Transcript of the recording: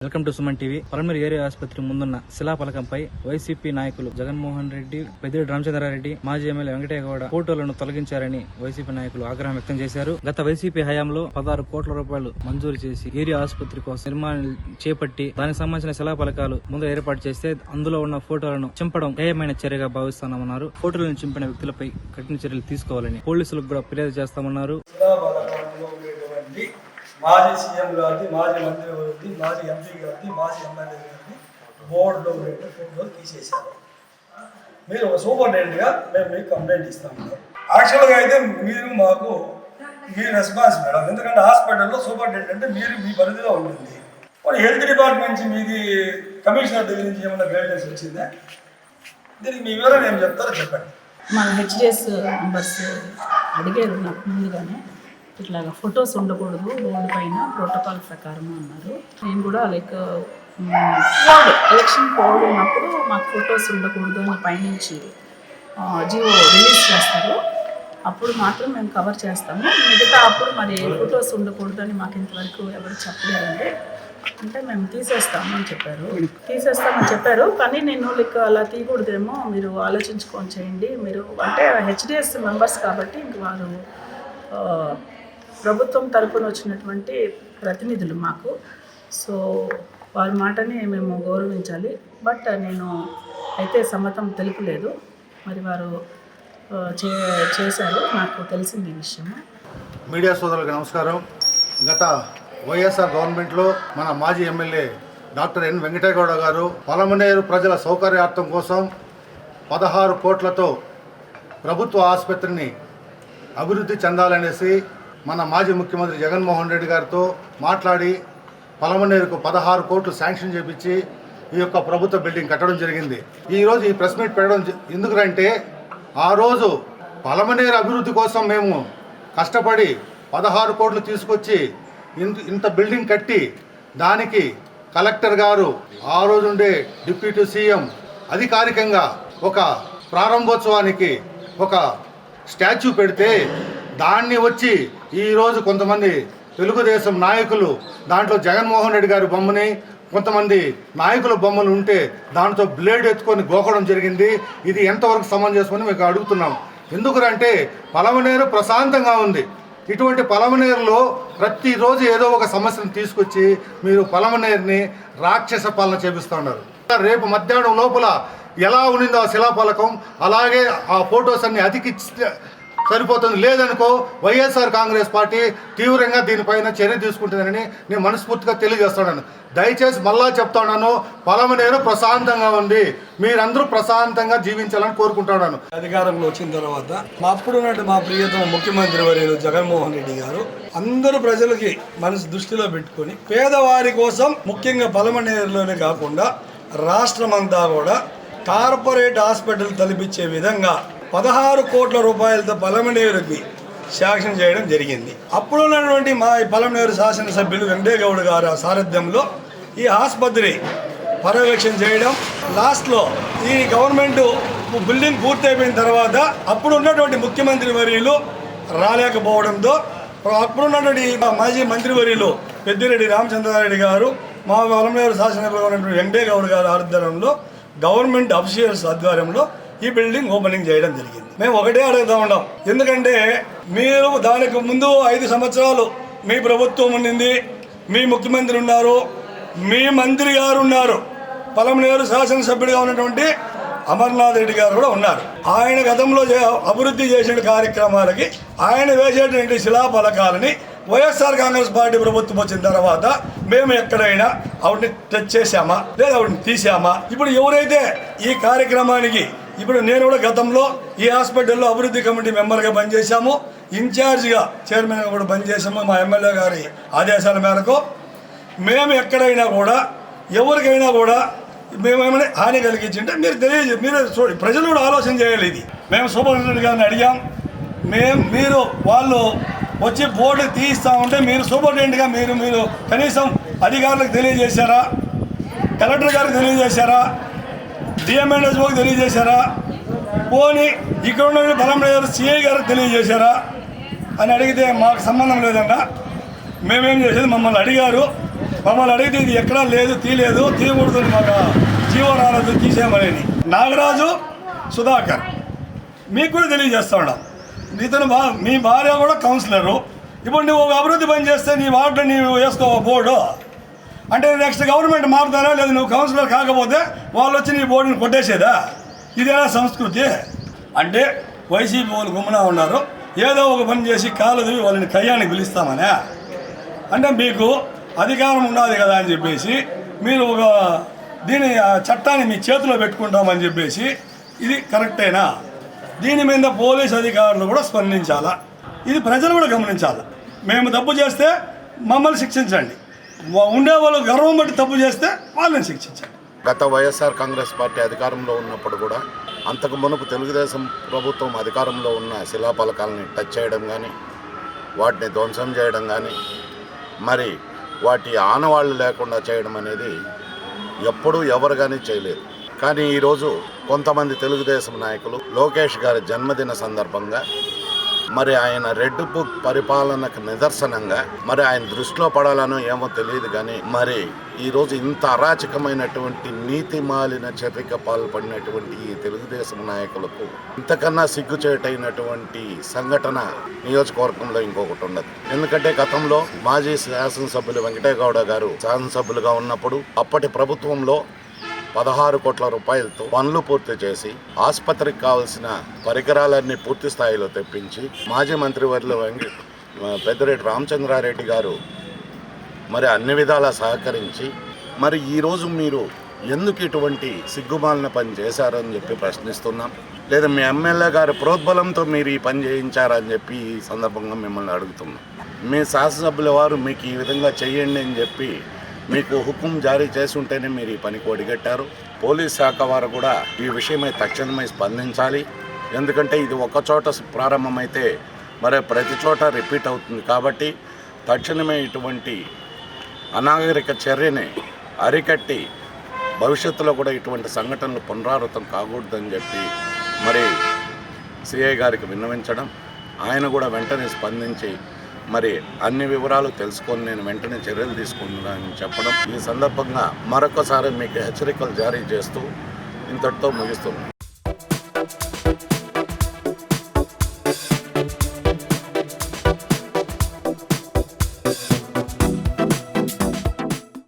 Welcome to Suman TV. Palamaner area ఆసుపత్రి ముందున్న శిలాఫలకంపై YCP నాయకులు జగన్మోహన్ రెడ్డి, పెద్దిరెడ్డి రామచంద్రారెడ్డి, మాజీ ఎమ్మెల్యే వెంకటేగౌడ ఫోటోలను తొలగించారని వైసీపీ నాయకులు ఆగ్రహం వ్యక్తం చేశారు. గత వైసీపీ హయాంలో 16 కోట్ల రూపాయలు మంజూరు చేసి ఏరియా ఆసుపత్రి కోసం నిర్మాణం చేపట్టి దానికి సంబంధించిన శిలాఫలకాలు ముందు ఏర్పాటు చేస్తే అందులో ఉన్న ఫోటోలను చింపడం న్యాయమైన చర్యగా భావిస్తామన్నారు. ఫోటోలను చింపిన వ్యక్తులపై కఠిన చర్యలు తీసుకోవాలని పోలీసులకు కూడా ఫిర్యాదు చేస్తామన్నారు. మాజీ సీఎం గారిది, మాజీ మంత్రి గారిది, మాజీ ఎంపీ గారిది, మాజీ ఎమ్మెల్యే గారిది బోర్డులో ఉండే ఫోటోలు తీసేశారు. మీరు ఒక సూపరింటెండెంట్గా మేము మీకు కంప్లైంట్ ఇస్తాము. యాక్చువల్గా అయితే మీ రెస్పాన్స్ మేడం, ఎందుకంటే హాస్పిటల్లో సూపరింటెండెంట్ అంటే మీరు మీ పరిధిలో ఉంటుంది. మరి హెల్త్ డిపార్ట్మెంట్ నుంచి మీది కమిషనర్ దగ్గర నుంచి ఏమైనా గైడెన్స్ వచ్చిందా? దీనికి మీ వివరణ ఏం చెప్తారో చెప్పండి. మన హెచ్డిఎస్ మెంబర్స్ అడిగారు నాకు ముందుగానే, ఇట్లాగా ఫొటోస్ ఉండకూడదు బోర్డు పైన ప్రోటోకాల్ ప్రకారం అన్నారు. నేను కూడా కోడ్ ఎలక్షన్ కోడ్ ఉన్నప్పుడు మాకు ఫొటోస్ ఉండకూడదు అని పైనుంచి జియో రిలీజ్ చేస్తారు. అప్పుడు మాత్రం మేము కవర్ చేస్తాము. మిగతా అప్పుడు మరి ఫొటోస్ ఉండకూడదు అని మాకు ఇంతవరకు ఎవరు చెప్పలేదండి. అంటే మేము తీసేస్తామని చెప్పారు. కానీ నేను అలా తీయకూడదేమో, మీరు ఆలోచించుకొని చేయండి. మీరు అంటే హెచ్డిఎస్ మెంబర్స్ కాబట్టి ఇంక వారు ప్రభుత్వం తరపున వచ్చినటువంటి ప్రతినిధులు మాకు. సో వారి మాటని మేము గౌరవించాలి. బట్ నేను అయితే సమ్మతం తెలుపలేదు. మరి వారు చేశారు, నాకు తెలిసింది ఈ విషయం. మీడియా సోదరులకు నమస్కారం. గత వైఎస్ఆర్ గవర్నమెంట్లో మన మాజీ ఎమ్మెల్యే డాక్టర్ ఎన్ వెంకటేగౌడ గారు పలమనేరు ప్రజల సౌకర్యార్థం కోసం 16 కోట్లతో ప్రభుత్వ ఆసుపత్రిని అభివృద్ధి చెందాలనేసి మన మాజీ ముఖ్యమంత్రి జగన్మోహన్ రెడ్డి గారితో మాట్లాడి పలమనేరుకు 16 కోట్లు శాంక్షన్ చేపించి ఈ యొక్క ప్రభుత్వ బిల్డింగ్ కట్టడం జరిగింది. ఈరోజు ఈ ప్రెస్ మీట్ పెట్టడం ఎందుకంటే ఆ రోజు పలమనేరు అభివృద్ధి కోసం మేము కష్టపడి 16 కోట్లు తీసుకొచ్చి ఇంత బిల్డింగ్ కట్టి దానికి కలెక్టర్ గారు ఆ రోజు ఉండే డిప్యూటీ సీఎం అధికారికంగా ఒక ప్రారంభోత్సవానికి ఒక స్టాచ్యూ పెడితే దాన్ని వచ్చి ఈరోజు కొంతమంది తెలుగుదేశం నాయకులు దాంట్లో జగన్మోహన్ రెడ్డి గారి బొమ్మని కొంతమంది నాయకుల బొమ్మలు ఉంటే దాంతో బ్లేడ్ ఎత్తుకొని గోకడం జరిగింది. ఇది ఎంతవరకు సమంజసమని మీకు అడుగుతున్నాం. ఎందుకంటే పలమనేరు ప్రశాంతంగా ఉంది. ఇటువంటి పలమనేరులో ప్రతిరోజు ఏదో ఒక సమస్యను తీసుకొచ్చి మీరు పలమనేరుని రాక్షస పాలన చేపిస్తూ ఉన్నారు. రేపు మధ్యాహ్నం లోపల ఎలా ఉండిందో ఆ శిలాఫలకం అలాగే ఆ ఫొటోస్ అన్ని అతికిస్తే సరిపోతుంది. లేదనుకో వైఎస్ఆర్ కాంగ్రెస్ పార్టీ తీవ్రంగా దీనిపైన చర్య తీసుకుంటుందని నేను మనస్ఫూర్తిగా తెలియజేస్తున్నాను. దయచేసి మళ్ళా చెప్తున్నాను, పలమనేరు ప్రశాంతంగా ఉంది, మీరందరూ ప్రశాంతంగా జీవించాలని కోరుకుంటున్నాను. అధికారంలో వచ్చిన తర్వాత అప్పుడున్నట్టు మా ప్రియతమ ముఖ్యమంత్రి వర్యులు జగన్మోహన్ రెడ్డి గారు అందరూ ప్రజలకి మనసు దృష్టిలో పెట్టుకొని పేదవారి కోసం ముఖ్యంగా పలమనేరులోనే కాకుండా రాష్ట్రమంతా కూడా కార్పొరేట్ హాస్పిటల్ తలపించే విధంగా 16 కోట్ల రూపాయలతో పలమనేరుకి శాంక్షన్ చేయడం జరిగింది. అప్పుడు ఉన్నటువంటి మా పలమనేరు శాసనసభ్యులు వెంకటేగౌడ గారి సారథ్యంలో ఈ ఆసుపత్రి పర్యవేక్షణ చేయడం, లాస్ట్లో ఈ గవర్నమెంట్ బిల్డింగ్ పూర్తయిపోయిన తర్వాత అప్పుడు ఉన్నటువంటి ముఖ్యమంత్రి వర్యులు రాలేకపోవడంతో అప్పుడున్నటువంటి మాజీ మంత్రివర్యులు పెద్దిరెడ్డి రామచంద్రారెడ్డి గారు మా పలమనేరు శాసనసభ్యులు ఉన్నటువంటి వెంకటేగౌడ గారి ఆధ్వర్యంలో గవర్నమెంట్ అఫీషియల్స్ ఆధ్వర్యంలో ఈ బిల్డింగ్ ఓపెనింగ్ చేయడం జరిగింది. మేము ఒకటే అడుగుతా ఉన్నాం, ఎందుకంటే మీరు దానికి ముందు 5 సంవత్సరాలు మీ ప్రభుత్వం ఉండింది, మీ ముఖ్యమంత్రి ఉన్నారు, మీ మంత్రి గారు ఉన్నారు, పలమనేరు శాసనసభ్యుడిగా ఉన్నటువంటి అమర్నాథ్ రెడ్డి గారు కూడా ఉన్నారు. ఆయన గతంలో అభివృద్ధి చేసిన కార్యక్రమాలకి ఆయన వేసేటువంటి శిలాఫలకాలని వైఎస్ఆర్ కాంగ్రెస్ పార్టీ ప్రభుత్వం వచ్చిన తర్వాత మేము ఎక్కడైనా ఆవిడని టచ్ చేశామా లేదా ఆవిడని తీసామా? ఇప్పుడు ఎవరైతే ఈ కార్యక్రమానికి ఇప్పుడు నేను కూడా గతంలో ఈ హాస్పిటల్లో అభివృద్ధి కమిటీ మెంబర్గా పనిచేశాము, ఇన్ఛార్జిగా చైర్మన్గా కూడా పనిచేసాము. మా ఎమ్మెల్యే గారి ఆదేశాల మేరకు మేము ఎక్కడైనా కూడా ఎవరికైనా కూడా మేమేమైనా హాని కలిగించింటే మీరు ప్రజలు కూడా ఆలోచన చేయాలి. ఇది మేము సూపరింటెండెంట్ గారిని అడిగాం. మీరు వాళ్ళు వచ్చి బోర్డు తీయిస్తామంటే మీరు సూపరింటెండెంట్గా మీరు కనీసం అధికారులకు తెలియజేశారా? కలెక్టర్ గారికి తెలియజేశారా? డిఎంఎన్ఎస్ఓకి తెలియజేశారా? పోనీ ఇక్కడ ఉన్న పలమనేరు సిఐ గారికి తెలియజేశారా అని అడిగితే మాకు సంబంధం లేదన్నా, మేమేం చేసేది మమ్మల్ని అడిగారు, మమ్మల్ని అడిగితే ఇది ఎక్కడా లేదు, తీయకూడదు, మాకు జీవో రాలేదు, తీసేయమని. నాగరాజు, సుధాకర్ మీకు కూడా తెలియజేస్తా ఉన్నాం. ఇతను మీ భార్య కూడా కౌన్సిలరు. ఇప్పుడు నువ్వు ఒక అభివృద్ధి పని చేస్తే నీ వార్డులో నీవు వేసుకోవా బోర్డు అంటే నెక్స్ట్ గవర్నమెంట్ మారుతారా, లేదు నువ్వు కౌన్సిలర్ కాకపోతే వాళ్ళు వచ్చి నీ బోర్డుని కొట్టేసేదా? ఇదేనా సంస్కృతి? అంటే వైసీపీ వాళ్ళు గుమ్మనా ఉన్నారు, ఏదో ఒక పని చేసి కాలదు వాళ్ళని కయ్యానికి పిలుస్తామనే. అంటే మీకు అధికారం ఉండాలి కదా అని చెప్పేసి మీరు ఒక చట్టాన్ని మీ చేతిలో పెట్టుకుంటామని చెప్పేసి ఇది కరెక్టేనా? దీని మీద పోలీస్ అధికారులు కూడా స్పందించాలా, ఇది ప్రజలు కూడా గమనించాలి. మేము తప్పు చేస్తే మమ్మల్ని శిక్షించండి, ఉండేవాళ్ళు గర్వం బట్టి తప్పు చేస్తే వాళ్ళని శిక్షించండి. గత వైఎస్ఆర్ కాంగ్రెస్ పార్టీ అధికారంలో ఉన్నప్పుడు కూడా అంతకు మునుపు తెలుగుదేశం ప్రభుత్వం అధికారంలో ఉన్న శిలాఫలకాలని టచ్ చేయడం కానీ, వాటిని ధ్వంసం చేయడం కానీ, మరి వాటి ఆనవాళ్ళు లేకుండా చేయడం అనేది ఎప్పుడూ ఎవరు కానీ చేయలేదు. కానీ ఈరోజు కొంతమంది తెలుగుదేశం నాయకులు లోకేష్ గారి జన్మదిన సందర్భంగా, మరి ఆయన రెడ్ బుక్ పరిపాలనకు నిదర్శనంగా, మరి ఆయన దృష్టిలో పడాలనో ఏమో తెలియదు కానీ, మరి ఈరోజు ఇంత అరాచకమైనటువంటి నీతి మాలిన చర్యకు పాల్పడినటువంటి ఈ తెలుగుదేశం నాయకులకు ఇంతకన్నా సిగ్గుచేటైనటువంటి సంఘటన నియోజకవర్గంలో ఇంకొకటి ఉండదు. ఎందుకంటే గతంలో మాజీ శాసనసభ్యులు వెంకటేగౌడ గారు శాసనసభ్యులుగా ఉన్నప్పుడు అప్పటి ప్రభుత్వంలో 16 కోట్ల రూపాయలతో పనులు పూర్తి చేసి ఆసుపత్రికి కావాల్సిన పరికరాలన్నీ పూర్తి స్థాయిలో తెప్పించి మాజీ మంత్రివర్యులు పెద్దిరెడ్డి రామచంద్రారెడ్డి గారు మరి అన్ని విధాలా సహకరించి, మరి ఈరోజు మీరు ఎందుకు ఇటువంటి సిగ్గుమాలిన పని చేశారని చెప్పి ప్రశ్నిస్తున్నాం. లేదా మీ ఎమ్మెల్యే గారి ప్రోద్బలంతో మీరు ఈ పని చేయించారని చెప్పి ఈ సందర్భంగా మిమ్మల్ని అడుగుతున్నాం. మీ శాసనసభ్యుల వారు మీకు ఈ విధంగా చేయండి అని చెప్పి మీకు హుకుం జారీ చేసి ఉంటేనే మీరు ఈ పనికి ఒడిగట్టారు. పోలీస్ శాఖ వారు కూడా ఈ విషయమై తక్షణమై స్పందించాలి. ఎందుకంటే ఇది ఒక చోట ప్రారంభమైతే మరి ప్రతి చోట రిపీట్ అవుతుంది. కాబట్టి తక్షణమే ఇటువంటి అనాగరిక చర్యని అరికట్టి భవిష్యత్తులో కూడా ఇటువంటి సంఘటనలు పునరావృతం కాకూడదని చెప్పి మరి సిఐ గారికి విన్నవించడం, ఆయన కూడా వెంటనే స్పందించి మరి అన్ని వివరాలు తెలుసుకొని నేను వెంటనే చర్యలు తీసుకుంటున్నానని చెప్పడం, ఈ సందర్భంగా మరొకసారి మీకు హెచ్చరికలు జారీ చేస్తూ ఇంతటితో ముగిస్తున్నాను.